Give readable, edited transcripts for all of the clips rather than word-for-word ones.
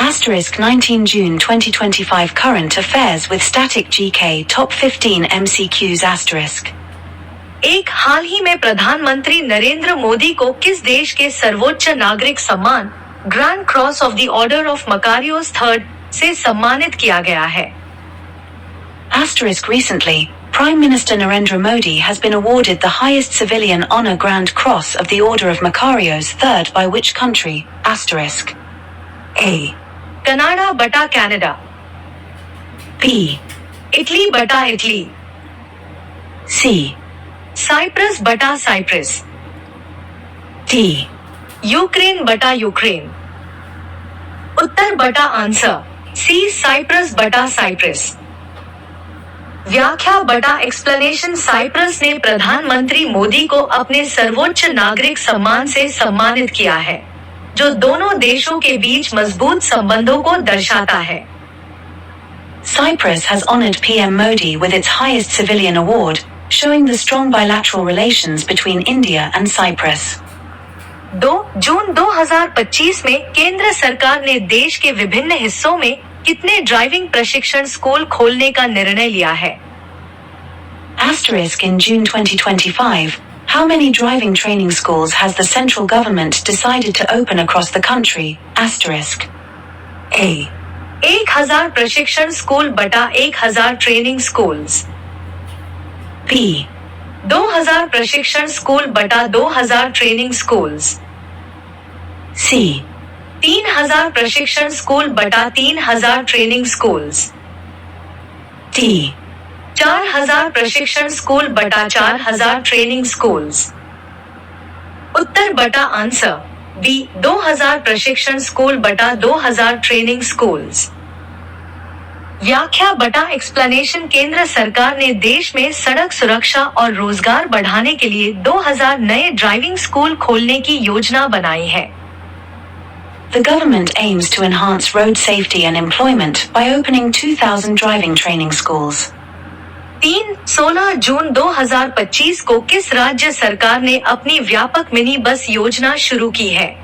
19 June 2025 Current Affairs with Static GK Top 15 MCQs एक हाल ही में प्रधानमंत्री नरेंद्र मोदी को किस देश के सर्वोच्च नागरिक सम्मान grand cross of the order of Makarios third से सम्मानित किया गया है? Recently, Prime Minister Narendra Modi has been awarded the highest civilian honor Grand Cross of the Order of Makarios III by which country? A. Canada बटा Canada, B. Italy बटा Italy, C. Cyprus बटा Cyprus, D. Ukraine बटा Ukraine. उत्तर बटा answer C, Cyprus बटा Cyprus. व्याख्या बटा explanation. Cyprus ने प्रधानमंत्री मोदी को अपने सर्वोच्च नागरिक सम्मान से सम्मानित किया है, जो दोनों देशों के बीच मजबूत संबंधों को दर्शाता है। Cyprus has honored PM Modi with its highest civilian award, showing the strong bilateral relations between India and Cyprus. 2 जून 2025 में केंद्र सरकार ने देश के विभिन्न हिस्सों में कितने ड्राइविंग प्रशिक्षण स्कूल खोलने का निर्णय लिया है? In June 2025, how many driving training schools has the central government decided to open across the country? A. 1000 प्रशिक्षण स्कूल बटा 1000 ट्रेनिंग स्कूल्स। B. 2000 प्रशिक्षण स्कूल बटा 2000 ट्रेनिंग स्कूल्स। C. 3000 प्रशिक्षण स्कूल बटा 3000 ट्रेनिंग स्कूल्स। D. 4000 प्रशिक्षण स्कूल बटा 4000 training schools. उत्तर बटा answer B, 2000 प्रशिक्षण स्कूल बटा 2000 ट्रेनिंग स्कूल्स। व्याख्या बटा एक्सप्लेनेशन। केंद्र सरकार ने देश में सड़क सुरक्षा और रोजगार बढ़ाने के लिए 2000 नए ड्राइविंग स्कूल खोलने की योजना बनाई है। The government aims to enhance road safety and employment by opening 2000 driving training schools. 16 जून 2025 को किस राज्य सरकार ने अपनी व्यापक मिनी बस योजना शुरू की है?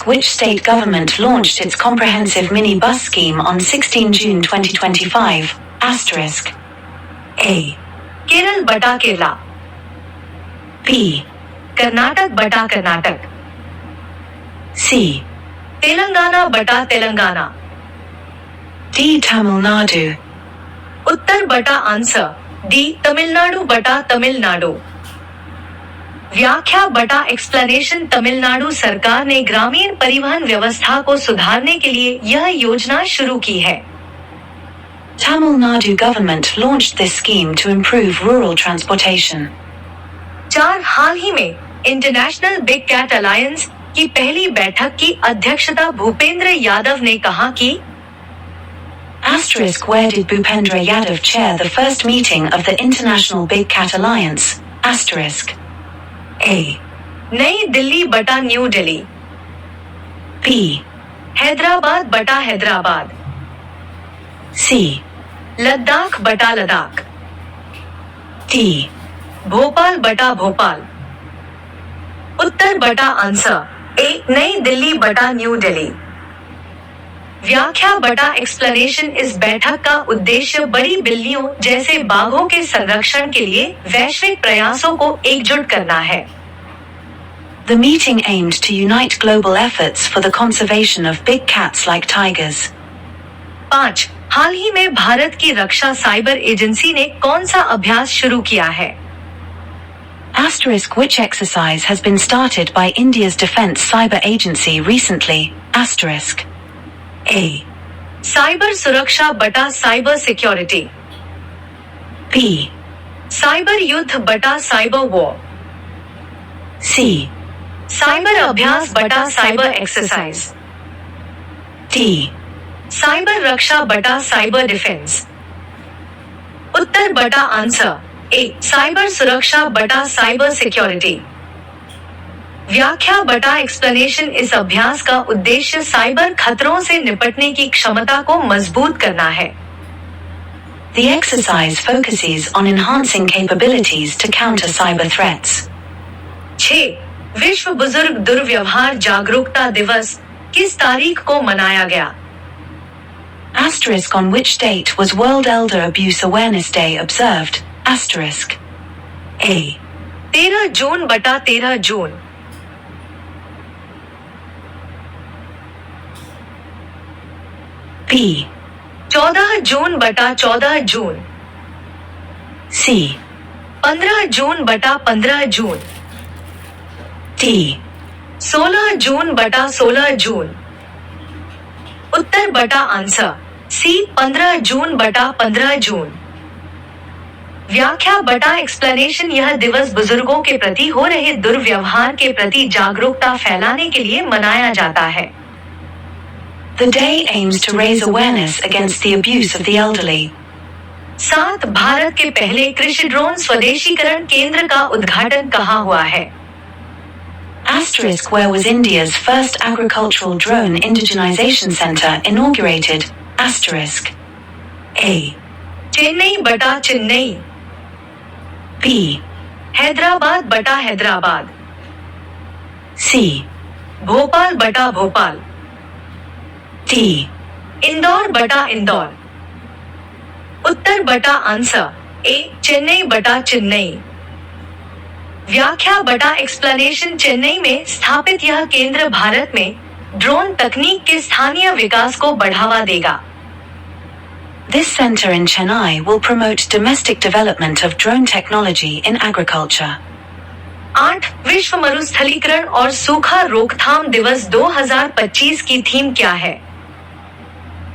Which state government launched its comprehensive mini bus scheme on 16 June 2025? A. Kerala बटा केरला, B. कर्नाटक बटा कर्नाटक, C. तेलंगाना बटा तेलंगाना, D. Tamil Nadu. उत्तर बटा आंसर डी, तमिलनाडु बटा तमिलनाडु। व्याख्या बटा एक्सप्लेनेशन। तमिलनाडु सरकार ने ग्रामीण परिवहन व्यवस्था को सुधारने के लिए यह योजना शुरू की है। Tamil Nadu government launched this scheme to improve rural transportation. 4 हाल ही में इंटरनेशनल बिग कैट अलायंस की पहली बैठक की अध्यक्षता भूपेंद्र यादव ने कहा कि Where did Bhupendra Yadav chair the first meeting of the International Big Cat Alliance? A. नई दिल्ली बटा न्यू दिल्ली, B. हैदराबाद बटा हैदराबाद, C. लद्दाख बटा लद्दाख, D. भोपाल बटा भोपाल। उत्तर बटा आंसर ए, नई दिल्ली बटा न्यू दिल्ली। व्याख्या बटा एक्सप्लेनेशन। इस बैठक का उद्देश्य बड़ी बिल्लियों जैसे बाघों के संरक्षण के लिए वैश्विक प्रयासों को एकजुट करना है। The meeting aimed to unite global efforts for the conservation of big cats like tigers. 5 हाल ही में भारत की रक्षा साइबर एजेंसी ने कौन सा अभ्यास शुरू किया है? Which exercise has been started by India's Defence Cyber Agency recently? A. Cyber सुरक्षा बटा साइबर सिक्योरिटी, B. साइबर युद्ध बटा साइबर वॉर, C. साइबर अभ्यास बटा साइबर एक्सरसाइज, D. साइबर रक्षा बटा साइबर डिफेंस। उत्तर बटा आंसर ए, साइबर सुरक्षा बटा साइबर सिक्योरिटी। व्याख्या बटा एक्सप्लेनेशन। इस अभ्यास का उद्देश्य साइबर खतरों से निपटने की क्षमता को मजबूत करना है। The exercise focuses on enhancing capabilities to counter cyber threats. 6 विश्व बुजुर्ग दुर्व्यवहार जागरूकता दिवस किस तारीख को मनाया गया? Asterisk on which date was World Elder Abuse Awareness Day observed? Asterisk. A. 13 जून बटा 13 जून। B. 14 जून बटा 14 जून। C. 15 जून बटा 15 जून। D. 16 जून बटा 16 जून। उत्तर बटा आंसर सी 15 जून बटा 15 जून। व्याख्या बटा एक्सप्लेनेशन यह दिवस बुजुर्गों के प्रति हो रहे दुर्व्यवहार के प्रति जागरूकता फैलाने के लिए मनाया जाता है। The day aims to raise awareness against the abuse of the elderly. 7. Bharat के पहले कृषि ड्रोन स्वदेशीकरण केंद्र का उद्घाटन कहाँ हुआ है? Asterisk where was India's first agricultural drone indigenization center inaugurated? Asterisk. A. Chennai बटा चेन्नई। B. हैदराबाद बटा हैदराबाद। C. भोपाल बटा भोपाल। D. इंदौर बटा इंदौर। उत्तर बटा आंसर ए चेन्नई बटा चेन्नई। व्याख्या बटा एक्सप्लेनेशन चेन्नई में स्थापित यह केंद्र भारत में ड्रोन तकनीक के स्थानीय विकास को बढ़ावा देगा। This center in Chennai will promote domestic development of drone technology in agriculture. 8. विश्व मरुस्थलीकरण और सूखा रोकथाम दिवस 2025 की थीम क्या है?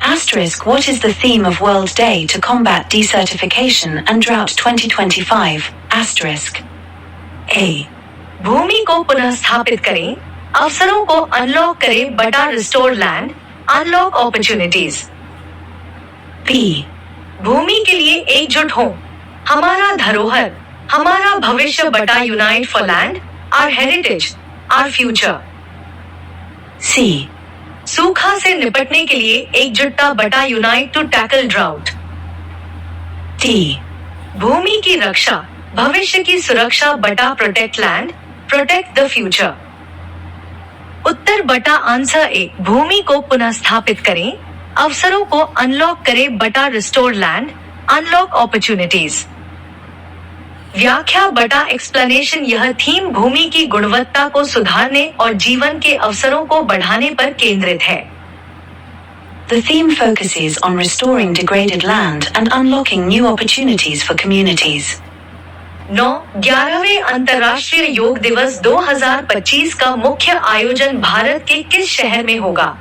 Asterisk what is the theme of World Day to combat desertification and drought 2025? Asterisk. A. भूमि को पुनः स्थापित करें, अवसरों को अनलॉक करें बटा restore land, unlock opportunities. B. भूमि के लिए एकजुट हो, हमारा धरोहर, हमारा भविष्य बटा unite for land, our heritage, our future. C. सूखा से निपटने के लिए एकजुटता बटा unite to tackle drought. D. भूमि की रक्षा, भविष्य की सुरक्षा बटा protect land, protect the future. उत्तर बटा आंसर ए भूमि को पुनः स्थापित करें, अवसरों को अनलॉक करें बटा रिस्टोर लैंड, अनलॉक अपॉर्चुनिटीज। व्याख्या बटा एक्सप्लेनेशन यह थीम भूमि की गुणवत्ता को सुधारने और जीवन के अवसरों को बढ़ाने पर केंद्रित है। The theme focuses on restoring degraded land and unlocking new opportunities for communities. 9. 11वें अंतर्राष्ट्रीय योग दिवस 2025 का मुख्य आयोजन भारत के किस शहर में होगा?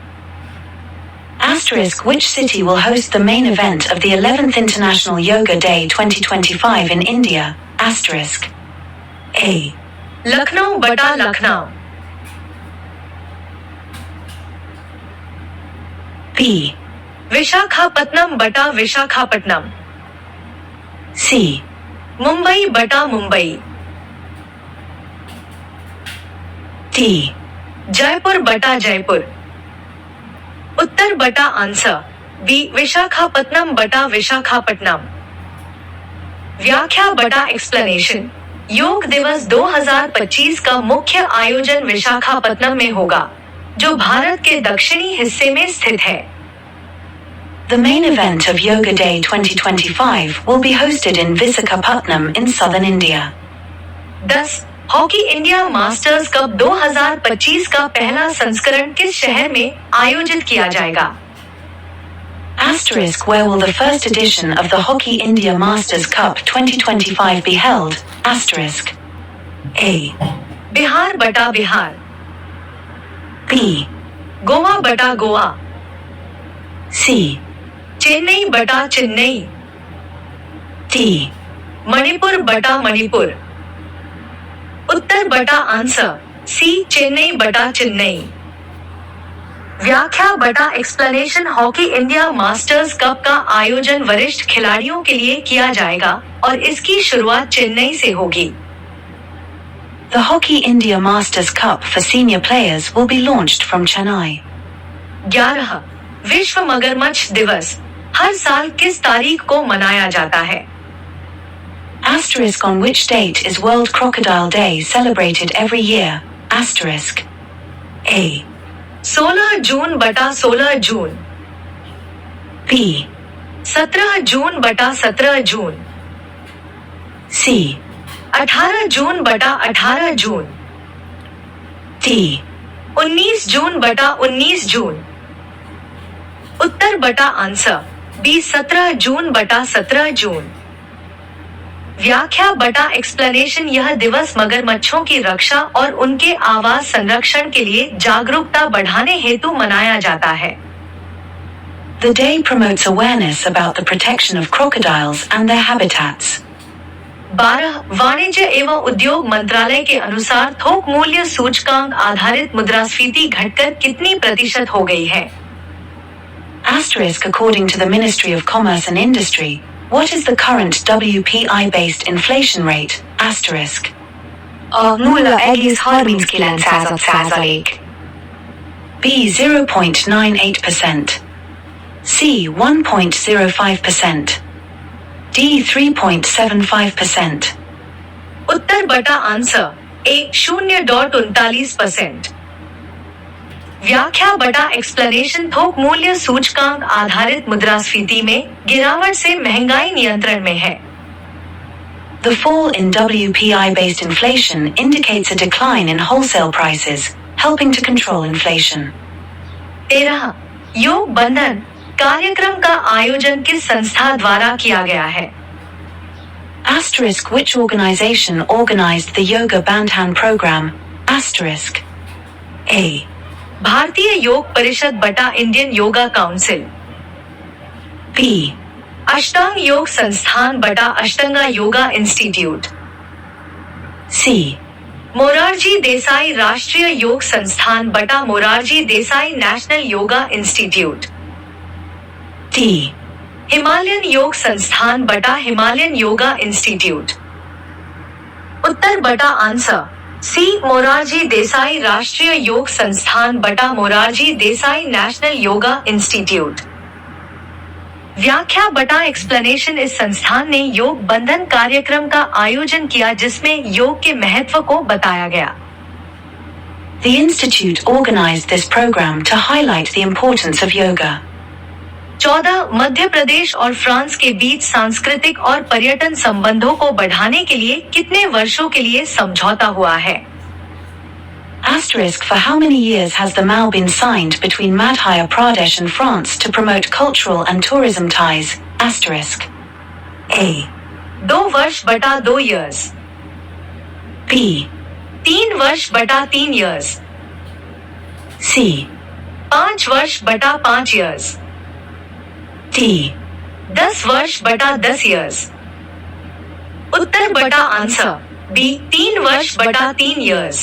Asterisk which city will host the main event of the 11th International Yoga Day 2025 in India? Asterisk. A. Lucknow बटा लखनऊ। B. विशाखापट्टनम बटा विशाखापट्टनम। C. मुंबई बटा मुंबई। D. जयपुर बटा जयपुर। उत्तर बटा आंसर बी विशाखापट्टनम बटा विशाखापट्टनम। व्याख्या बटा एक्सप्लेनेशन योग दिवस 2025 का मुख्य आयोजन विशाखापट्टनम में होगा, जो भारत के दक्षिणी हिस्से में स्थित है। The main event of Yoga Day 2025 will be hosted in Visakhapatnam in southern India. 10. Hockey India masters cup 2025 का पहला संस्करण किस शहर में आयोजित किया जाएगा? Asterisk where will the first edition of the Hockey India Masters Cup 2025 be held? Asterisk. A. Bihar बटा बिहार। B. गोवा बटा गोवा। C. चेन्नई बटा चेन्नई। D. मणिपुर बटा मणिपुर। उत्तर बटा आंसर सी चेन्नई बटा चेन्नई। व्याख्या बटा explanation hockey India masters cup का आयोजन वरिष्ठ खिलाड़ियों के लिए किया जाएगा और इसकी शुरुआत चेन्नई से होगी। The Hockey India Masters Cup for senior players will be launched from Chennai. 11. विश्व मगरमच्छ दिवस हर साल किस तारीख को मनाया जाता है? Asterisk on which date is World Crocodile Day celebrated every year? Asterisk. A. 16 जून बटा 16 जून। B, 17 जून बटा 17 जून। C, 18 जून बटा 18 जून। D, 19 जून बटा 19 जून। उत्तर बटा आंसर बी 17 जून बटा 17 जून। व्याख्या बटा एक्सप्लेनेशन यह दिवस मगरमच्छों की रक्षा और उनके आवास संरक्षण के लिए जागरूकता बढ़ाने हेतु मनाया जाता है। The day promotes awareness about the protection of crocodiles and their habitats. 12 वाणिज्य एवं उद्योग मंत्रालय के अनुसार थोक मूल्य सूचकांक आधारित मुद्रास्फीति घटकर कितनी प्रतिशत हो गई है? Asterisk according to the Ministry of Commerce and Industry, what is the current WPI-based inflation rate? Asterisk. A 0,39%. B 0.98%. C 1.05%. D 3.75%. उत्तर बटा आंसर ए 0.39%। व्याख्या बटा एक्सप्लेनेशन थोक मूल्य सूचकांक आधारित मुद्रास्फीति में गिरावट से महंगाई नियंत्रण में है। The fall in WPI-based inflation indicates a decline in wholesale prices, helping to control inflation. 13 योग बंधन कार्यक्रम का आयोजन किस संस्था द्वारा किया गया है? Asterisk which organization organized the Yoga Bandhan program? Asterisk. A, भारतीय योग परिषद बटा इंडियन योगा काउंसिल। B, अष्टांग योग संस्थान बटा अष्टांगा योगा इंस्टीट्यूट। C, मोरारजी देसाई राष्ट्रीय योग संस्थान बटा Morarji Desai national yoga institute. D, Himalayan Yog Sansthan बटा हिमालयन योगा इंस्टीट्यूट। उत्तर बटा आंसर सी मोरारजी देसाई राष्ट्रीय योग संस्थान बटा मोरारजी देसाई नेशनल योगा इंस्टीट्यूट। व्याख्या बटा एक्सप्लेनेशन इस संस्थान ने योग बंधन कार्यक्रम का आयोजन किया जिसमें योग के महत्व को बताया गया। The institute organized this program to highlight the importance of yoga. 14 Madhya Pradesh और फ्रांस के बीच सांस्कृतिक और पर्यटन संबंधों को बढ़ाने के लिए कितने वर्षों के लिए समझौता हुआ है? Asterisk for how many years has the MoU been signed between Madhya Pradesh and France to promote cultural and tourism ties? Asterisk. A, 2 वर्ष बटा 2 years। B, 3 वर्ष बटा 3 years। C, 5 वर्ष बटा 5 years। D, 10 वर्ष बटा 10 years। उत्तर बटा आंसर बी 3 वर्ष बटा 3 years।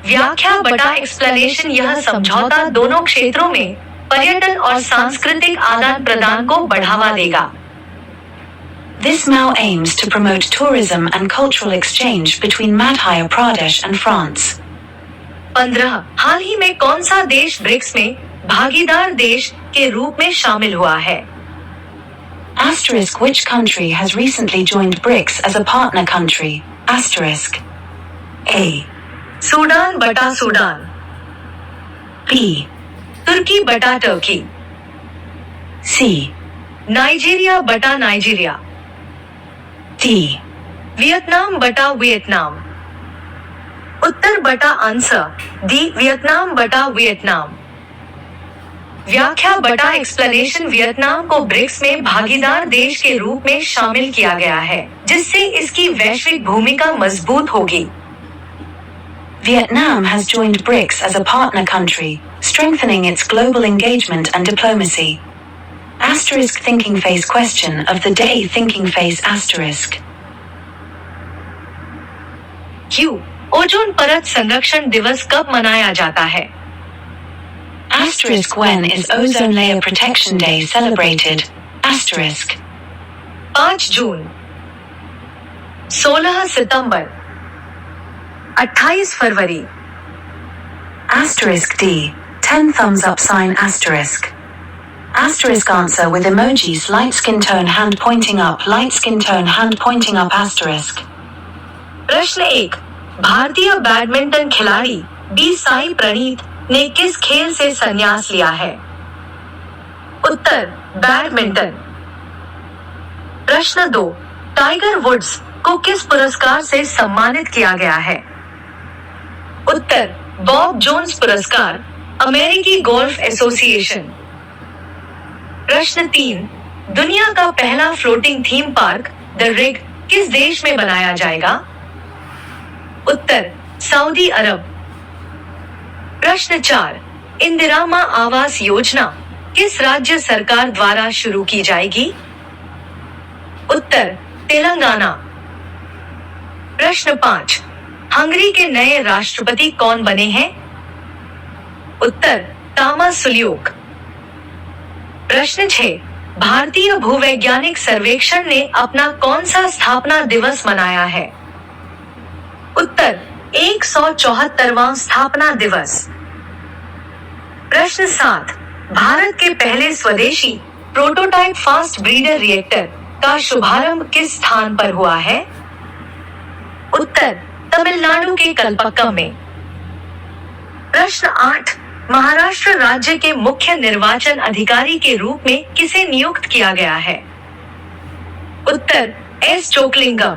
व्याख्या बटा एक्सप्लेनेशन यह समझौता दोनों क्षेत्रों में पर्यटन और सांस्कृतिक आदान प्रदान को बढ़ावा देगा। This MoU aims to promote tourism and cultural exchange between Madhya Pradesh and France. 15 हाल ही में कौन सा देश ब्रिक्स में भागीदार देश के रूप में शामिल हुआ है? Asterisk which country has recently joined BRICS as a partner country? Asterisk. A, Sudan बटा सूडान। B, तुर्की बटा तुर्की। C, नाइजीरिया बटा नाइजीरिया। D, वियतनाम बटा वियतनाम। उत्तर बटा आंसर डी वियतनाम बटा वियतनाम। व्याख्या बटा एक्सप्लेनेशन वियतनाम को ब्रिक्स में भागीदार देश के रूप में शामिल किया गया है जिससे इसकी वैश्विक भूमिका मजबूत होगी। Vietnam has joined BRICS as a partner country, strengthening its global engagement and diplomacy. Asterisk thinking face question of the day thinking face asterisk. Q ozone परत संरक्षण दिवस कब मनाया जाता है? Asterisk when is Ozone Layer Protection Day celebrated? Asterisk. 5 June, 16 September, 28 February. Asterisk D, 10 thumbs up sign asterisk. Asterisk answer with emojis light skin tone hand pointing up light skin tone hand pointing up asterisk. प्रश्न 1 भारतीय badminton खिलाड़ी B Sai Praneeth ने किस खेल से संन्यास लिया है? उत्तर बैडमिंटन। प्रश्न 2, टाइगर वुड्स को किस पुरस्कार से सम्मानित किया गया है? उत्तर बॉब जोन्स पुरस्कार, अमेरिकी गोल्फ एसोसिएशन। प्रश्न 3, दुनिया का पहला floating theme park the rig किस देश में बनाया जाएगा? उत्तर सऊदी अरब। प्रश्न 4, इंदिरा मां आवास योजना किस राज्य सरकार द्वारा शुरू की जाएगी? उत्तर तेलंगाना। प्रश्न 5, हंगरी के नए राष्ट्रपति कौन बने हैं? उत्तर तामस सुल्यूक। प्रश्न 6, भारतीय भूवैज्ञानिक सर्वेक्षण ने अपना कौन सा स्थापना दिवस मनाया है? उत्तर 174वां स्थापना दिवस। प्रश्न 7, भारत के पहले स्वदेशी प्रोटोटाइप फास्ट ब्रीडर रिएक्टर का शुभारंभ किस स्थान पर हुआ है? उत्तर तमिलनाडु के कलपक्कम में। प्रश्न 8, महाराष्ट्र राज्य के मुख्य निर्वाचन अधिकारी के रूप में किसे नियुक्त किया गया है? उत्तर एस चोकलिंगम।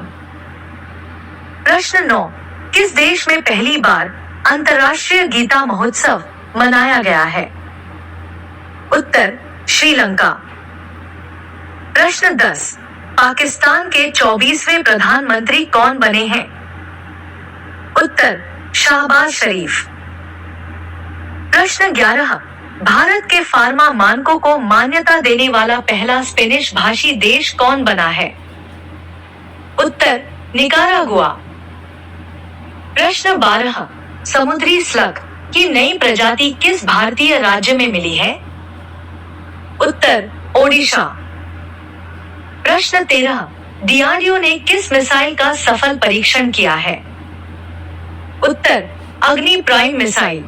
प्रश्न 9, किस देश में पहली बार अंतर्राष्ट्रीय गीता महोत्सव मनाया गया है? उत्तर श्रीलंका। प्रश्न 10, पाकिस्तान के 24वें प्रधानमंत्री कौन बने हैं? उत्तर शहबाज शरीफ। प्रश्न 11, भारत के फार्मा मानकों को मान्यता देने वाला पहला स्पेनिश भाषी देश कौन बना है? उत्तर निकारागुआ। प्रश्न 12, समुद्री स्लग की नई प्रजाति किस भारतीय राज्य में मिली है? उत्तर ओडिशा। प्रश्न 13, डीआरडीओ ने किस मिसाइल का सफल परीक्षण किया है? उत्तर अग्नि प्राइम मिसाइल।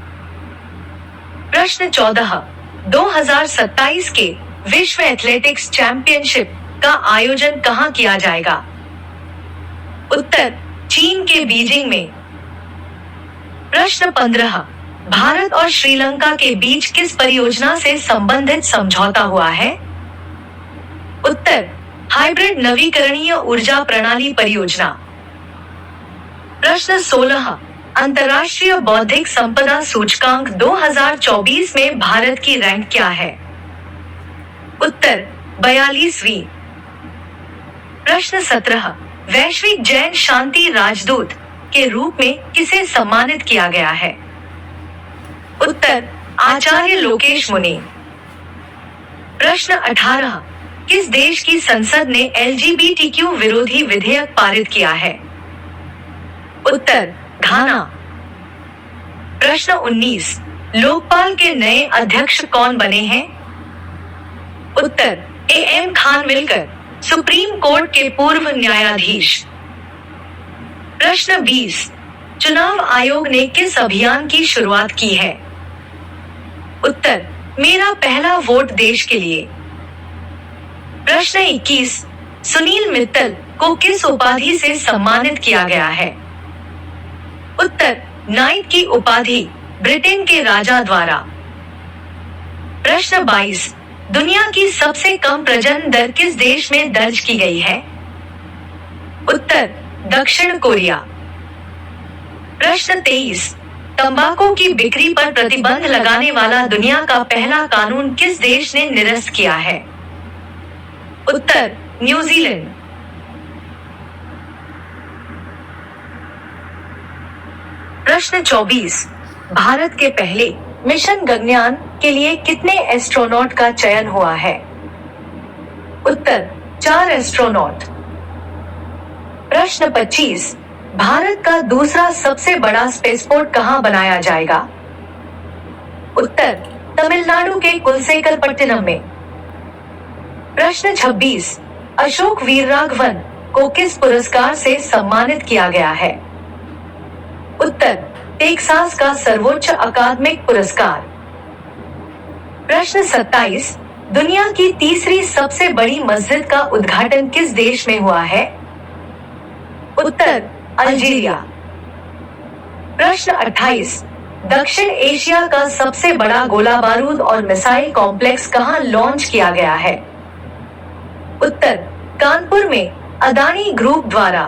प्रश्न 14, 2027 के विश्व एथलेटिक्स चैंपियनशिप का आयोजन कहां किया जाएगा? उत्तर चीन के बीजिंग में। प्रश्न 15, भारत और श्रीलंका के बीच किस परियोजना से संबंधित समझौता हुआ है? उत्तर हाइब्रिड नवीकरणीय ऊर्जा प्रणाली परियोजना। प्रश्न 16, अंतर्राष्ट्रीय बौद्धिक संपदा सूचकांक 2024 में भारत की रैंक क्या है? उत्तर 42वीं। प्रश्न 17, वैश्विक जैन शांति राजदूत के रूप में किसे सम्मानित किया गया है? उत्तर आचार्य लोकेश मुनि। प्रश्न 18, किस देश की संसद ने एलजीबीटीक्यू विरोधी विधेयक पारित किया है? उत्तर घाना। प्रश्न 19, लोकपाल के नए अध्यक्ष कौन बने हैं? उत्तर एएम खानविलकर, सुप्रीम कोर्ट के पूर्व न्यायाधीश। प्रश्न 20, चुनाव आयोग ने किस अभियान की शुरुआत की है? उत्तर मेरा पहला वोट देश के लिए। प्रश्न 21, सुनील मित्तल को किस उपाधि से सम्मानित किया गया है? उत्तर नाइट की उपाधि ब्रिटेन के राजा द्वारा। प्रश्न 22, दुनिया की सबसे कम प्रजनन दर किस देश में दर्ज की गई है? उत्तर दक्षिण कोरिया। प्रश्न 23, तंबाकू की बिक्री पर प्रतिबंध लगाने वाला दुनिया का पहला कानून किस देश ने निरस्त किया है? उत्तर न्यूजीलैंड। प्रश्न 24, भारत के पहले मिशन गगनयान के लिए कितने एस्ट्रोनॉट का चयन हुआ है? उत्तर 4 एस्ट्रोनॉट। प्रश्न 25, भारत का दूसरा सबसे बड़ा स्पेसपोर्ट कहां बनाया जाएगा? उत्तर तमिलनाडु के कुलसेकलपट्टिनम में। प्रश्न 26, अशोक वीरराघवन को किस पुरस्कार से सम्मानित किया गया है? उत्तर टेक्सास का सर्वोच्च अकादमिक पुरस्कार। प्रश्न 27, दुनिया की तीसरी सबसे बड़ी मस्जिद का उद्घाटन किस देश में हुआ है? उत्तर अल्जीरिया। प्रश्न 28, दक्षिण एशिया का सबसे बड़ा गोला बारूद और मिसाइल कॉम्प्लेक्स कहां लॉन्च किया गया है? उत्तर कानपुर में अदानी ग्रुप द्वारा।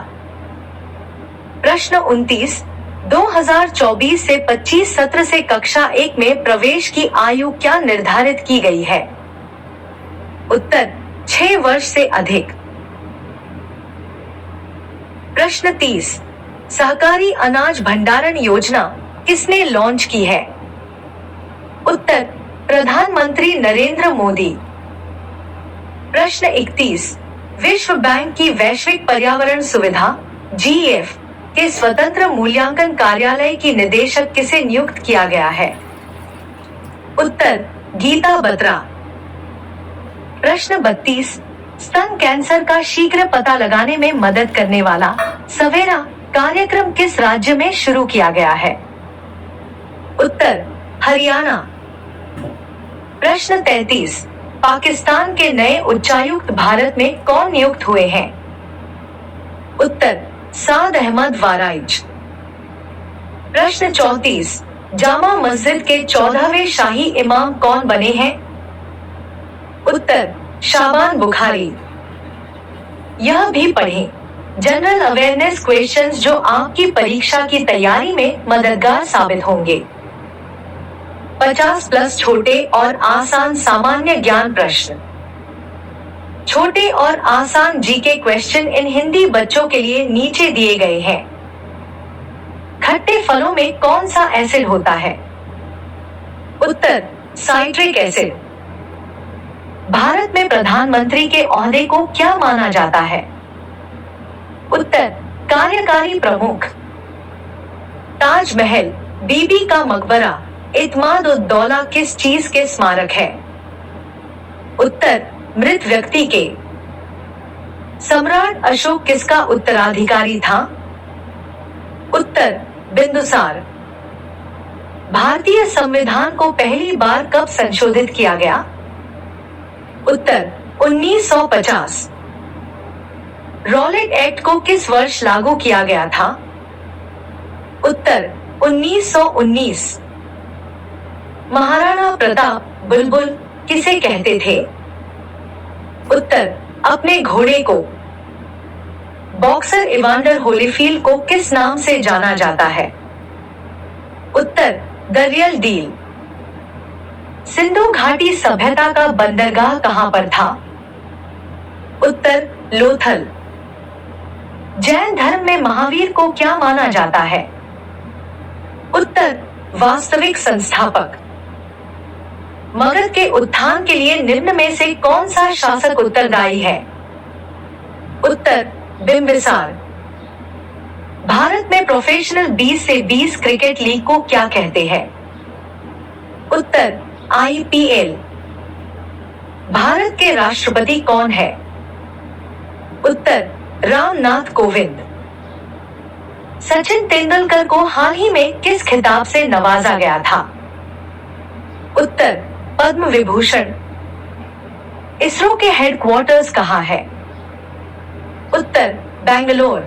प्रश्न 29, 2024 से 25 सत्र से कक्षा 1 में प्रवेश की आयु क्या निर्धारित की गई है? उत्तर 6 वर्ष से अधिक। प्रश्न 30, सहकारी अनाज भंडारण योजना किसने लॉन्च की है? उत्तर प्रधानमंत्री नरेंद्र मोदी। प्रश्न 31, विश्व बैंक की वैश्विक पर्यावरण सुविधा GEF के स्वतंत्र मूल्यांकन कार्यालय की निदेशक किसे नियुक्त किया गया है? उत्तर गीता बत्रा। प्रश्न 32, स्तन कैंसर का शीघ्र पता लगाने में मदद करने वाला सवेरा कार्यक्रम किस राज्य में शुरू किया गया है? उत्तर हरियाणा। प्रश्न 33, पाकिस्तान के नए उच्चायुक्त भारत में कौन नियुक्त हुए हैं? उत्तर साद अहमद वाराइच। प्रश्न 34, जामा मस्जिद के 14वें शाही इमाम कौन बने हैं? उत्तर शाबान बुखारी। यह भी पढ़ें, जनरल अवेयरनेस क्वेश्चंस जो आपकी परीक्षा की तैयारी में मददगार साबित होंगे। 50+ छोटे और आसान सामान्य ज्ञान प्रश्न। छोटे और आसान जीके क्वेश्चन इन हिंदी बच्चों के लिए नीचे दिए गए हैं। खट्टे फलों में कौन सा एसिड होता है? उत्तर साइट्रिक एसिड। भारत में प्रधानमंत्री के ओहदे को क्या माना जाता है? उत्तर कार्यकारी प्रमुख। ताजमहल, बीबी का मकबरा, इत्माद-उद-दौला किस चीज के स्मारक है? उत्तर मृत व्यक्ति के। सम्राट अशोक किसका उत्तराधिकारी था? उत्तर बिंदुसार। भारतीय संविधान को पहली बार कब संशोधित किया गया? उत्तर 1950। रॉलेट एक्ट को किस वर्ष लागू किया गया था? उत्तर 1919। महाराणा प्रताप बुलबुल किसे कहते थे? उत्तर अपने घोड़े को। बॉक्सर इवांडर होलीफील्ड को किस नाम से जाना जाता है? उत्तर द रियल डील। सिंधु घाटी सभ्यता का बंदरगाह कहां पर था? उत्तर लोथल। जैन धर्म में महावीर को क्या माना जाता है? उत्तर वास्तविक संस्थापक। मगध के उत्थान के लिए निम्न में से कौन सा शासक उत्तरदायी है? उत्तर बिंबिसार। भारत में प्रोफेशनल 20 से 20 क्रिकेट लीग को क्या कहते हैं? उत्तर IPL। भारत के राष्ट्रपति कौन है? उत्तर रामनाथ कोविंद। सचिन तेंदुलकर को हाल ही में किस खिताब से नवाजा गया था? उत्तर पद्म विभूषण। इसरो के हेडक्वार्टर्स कहां है? उत्तर बेंगलोर।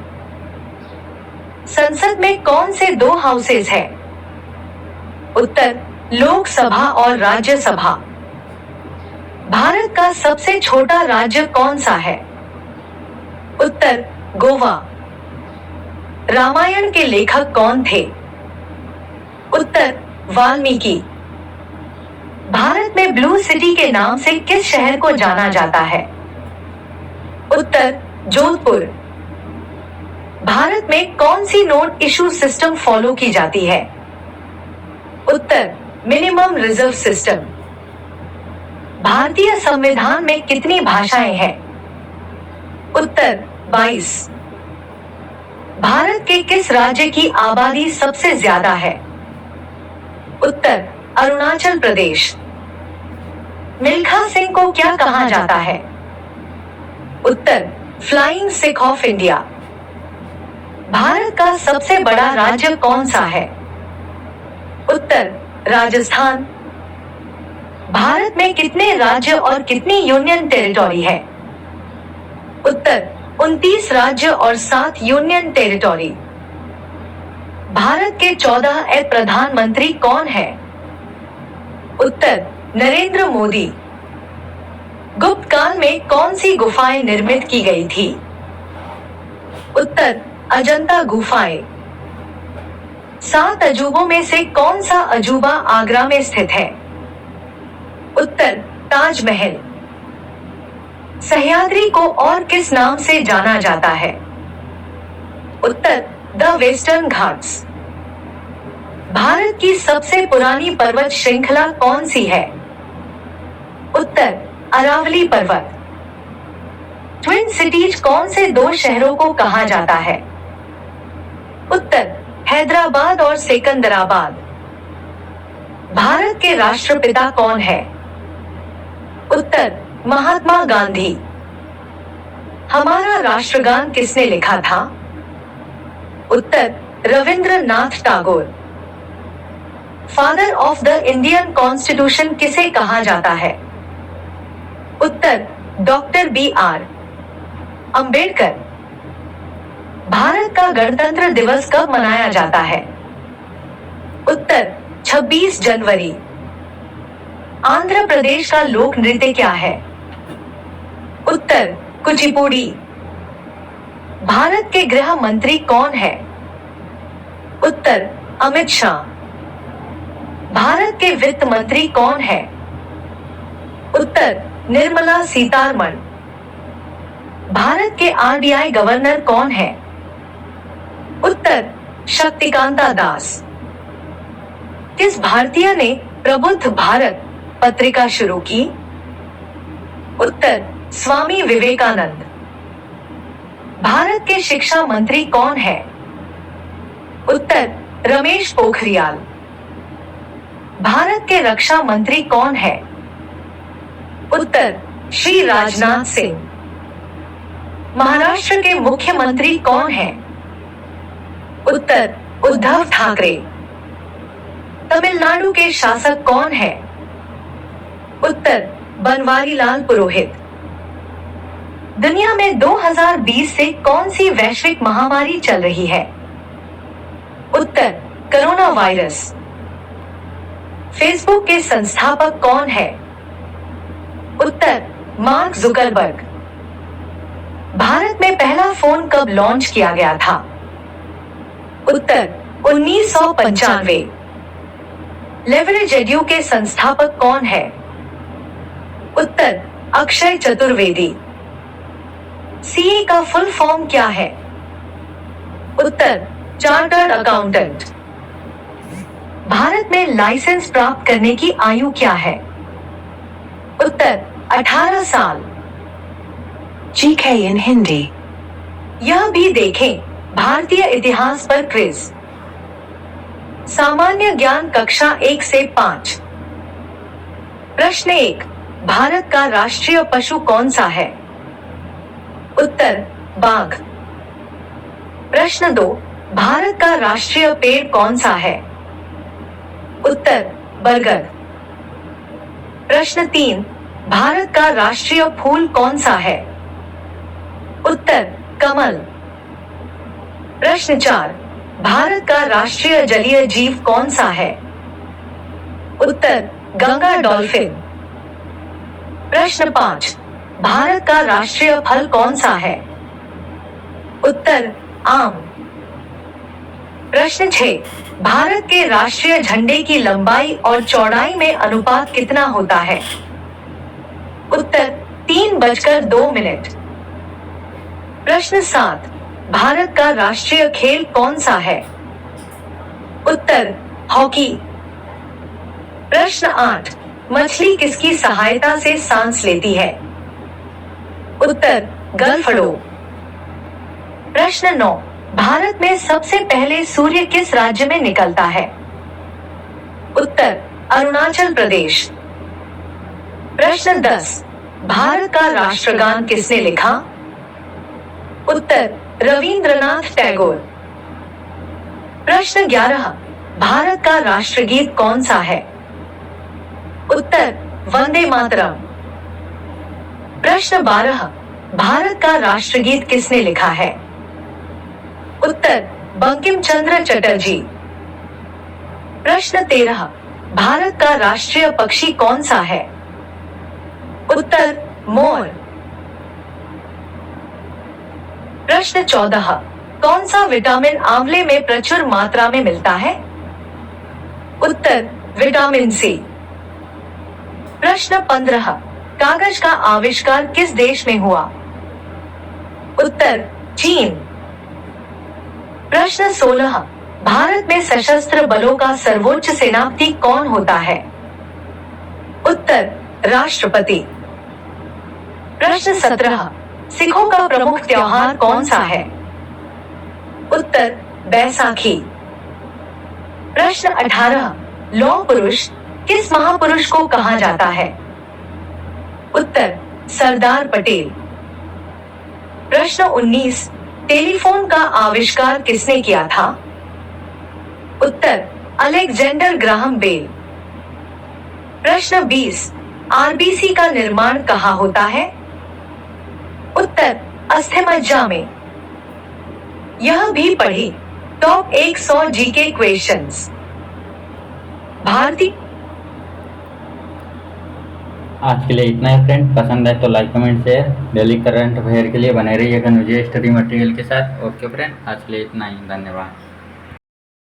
संसद में कौन से 2 हाउसेस हैं? उत्तर लोकसभा और राज्यसभा। भारत का सबसे छोटा राज्य कौन सा है? उत्तर गोवा। रामायण के लेखक कौन थे? उत्तर वाल्मीकि। भारत में ब्लू सिटी के नाम से किस शहर को जाना जाता है? उत्तर जोधपुर। भारत में कौन सी नोट इशू सिस्टम फॉलो की जाती है? उत्तर मिनिमम रिजर्व सिस्टम। भारतीय संविधान में कितनी भाषाएं हैं? उत्तर 22। भारत के किस राज्य की आबादी सबसे ज्यादा है? उत्तर अरुणाचल प्रदेश। मिल्खा सिंह को क्या कहा जाता है? उत्तर flying Sikh of India. Bharat का सबसे बड़ा राज्य कौन सा है? उत्तर राजस्थान। भारत में कितने राज्य और कितनी यूनियन टेरिटोरी है? उत्तर 29 राज्य और 7 यूनियन टेरिटोरी। भारत के 14वें प्रधानमंत्री कौन है? उत्तर नरेंद्र मोदी। गुप्त काल में कौन सी गुफाएं निर्मित की गई थी? उत्तर अजंता गुफाएं। 7 अजूबों में से कौन सा अजूबा आगरा में स्थित है? उत्तर ताजमहल। सह्याद्री को और किस नाम से जाना जाता है? उत्तर द वेस्टर्न घाट्स। भारत की सबसे पुरानी पर्वत श्रृंखला कौन सी है? उत्तर अरावली पर्वत। ट्विन सिटीज कौन से 2 शहरों को कहा जाता है? उत्तर हैदराबाद और सिकंदराबाद। भारत के राष्ट्रपिता कौन है? उत्तर महात्मा गांधी। हमारा राष्ट्रगान किसने लिखा था? उत्तर Rabindranath Tagore. Father of the Indian constitution किसे कहा जाता है? उत्तर डॉक्टर BR अंबेडकर। भारत का गणतंत्र दिवस कब मनाया जाता है? उत्तर 26 जनवरी। आंध्र प्रदेश का लोक नृत्य क्या है? उत्तर कुचिपुड़ी। भारत के गृह मंत्री कौन है? उत्तर अमित शाह। भारत के वित्त मंत्री कौन है? उत्तर निर्मला सीतारमण। भारत के RBI गवर्नर कौन है? उत्तर शक्तिकांता दास। किस भारतीय ने प्रबुद्ध भारत पत्रिका शुरू की? उत्तर स्वामी विवेकानंद। भारत के शिक्षा मंत्री कौन है? उत्तर रमेश पोखरियाल। भारत के रक्षा मंत्री कौन है? उत्तर श्री राजनाथ सिंह। महाराष्ट्र के मुख्यमंत्री कौन है? उत्तर उद्धव ठाकरे। तमिलनाडु के शासक कौन है? उत्तर बनवारीलाल पुरोहित। दुनिया में 2020 से कौन सी वैश्विक महामारी चल रही है? उत्तर कोरोना वायरस। फेसबुक के संस्थापक कौन है? उत्तर मार्क जुकरबर्ग। भारत में पहला फोन कब लॉन्च किया गया था? उत्तर 1995। लेवरेज एड्यू के संस्थापक कौन है? उत्तर अक्षय चतुर्वेदी। CA का फुल फॉर्म क्या है? उत्तर चार्टर्ड अकाउंटेंट। भारत में लाइसेंस प्राप्त करने की आयु क्या है? उत्तर 18 साल। GK in Hindi. यह भी देखें भारतीय इतिहास पर क्विज। सामान्य ज्ञान कक्षा 1 से 5। प्रश्न 1, भारत का राष्ट्रीय पशु कौन सा है? उत्तर बाघ। प्रश्न 2, भारत का राष्ट्रीय पेड़ कौन सा है? उत्तर बरगद। प्रश्न 3, भारत का राष्ट्रीय फूल कौन सा है? उत्तर कमल। प्रश्न 4, भारत का राष्ट्रीय जलीय जीव कौन सा है? उत्तर गंगा डॉल्फिन। प्रश्न 5, भारत का राष्ट्रीय फल कौन सा है? उत्तर आम। प्रश्न 6, भारत के राष्ट्रीय झंडे की लंबाई और चौड़ाई में अनुपात कितना होता है? उत्तर 3:02। प्रश्न 7, भारत का राष्ट्रीय खेल कौन सा है? उत्तर हॉकी। प्रश्न 8, मछली किसकी सहायता से सांस लेती है? उत्तर गलफड़ो। प्रश्न 9, भारत में सबसे पहले सूर्य किस राज्य में निकलता है? उत्तर अरुणाचल प्रदेश। प्रश्न 10, भारत का राष्ट्रगान किसने लिखा? उत्तर रविंद्रनाथ टैगोर। प्रश्न 11, भारत का राष्ट्रगीत कौन सा है? उत्तर वंदे मातरम। प्रश्न 12, भारत का राष्ट्रगीत किसने लिखा है? उत्तर बंकिम चंद्र चटर्जी। प्रश्न 13, भारत का राष्ट्रीय पक्षी कौन सा है? उत्तर मोर। प्रश्न 14, कौन सा विटामिन आंवले में प्रचुर मात्रा में मिलता है? उत्तर विटामिन सी। प्रश्न 15, कागज का आविष्कार किस देश में हुआ? उत्तर चीन। प्रश्न 16, भारत में सशस्त्र बलों का सर्वोच्च सेनापति कौन होता है? उत्तर राष्ट्रपति। प्रश्न 17, सिखों का प्रमुख त्योहार कौन सा है? उत्तर बैसाखी। प्रश्न 18, लौह पुरुष किस महापुरुष को कहा जाता है? उत्तर सरदार पटेल। प्रश्न 19, टेलीफोन का आविष्कार किसने किया था? उत्तर अलेक्जेंडर ग्राहम बेल। प्रश्न 20, आरबीसी का निर्माण कहाँ होता है? उत्तर अस्थिमज्जा में। यह भी पढ़ी टॉप 100 जीके क्वेश्चंस। भारतीय आज के लिए इतना ही फ्रेंड। पसंद है तो like comment share. Daily current affair के लिए बने रहिएगा न्यूज स्टडी मटेरियल के साथ। ओके फ्रेंड, आज के लिए इतना ही। धन्यवाद।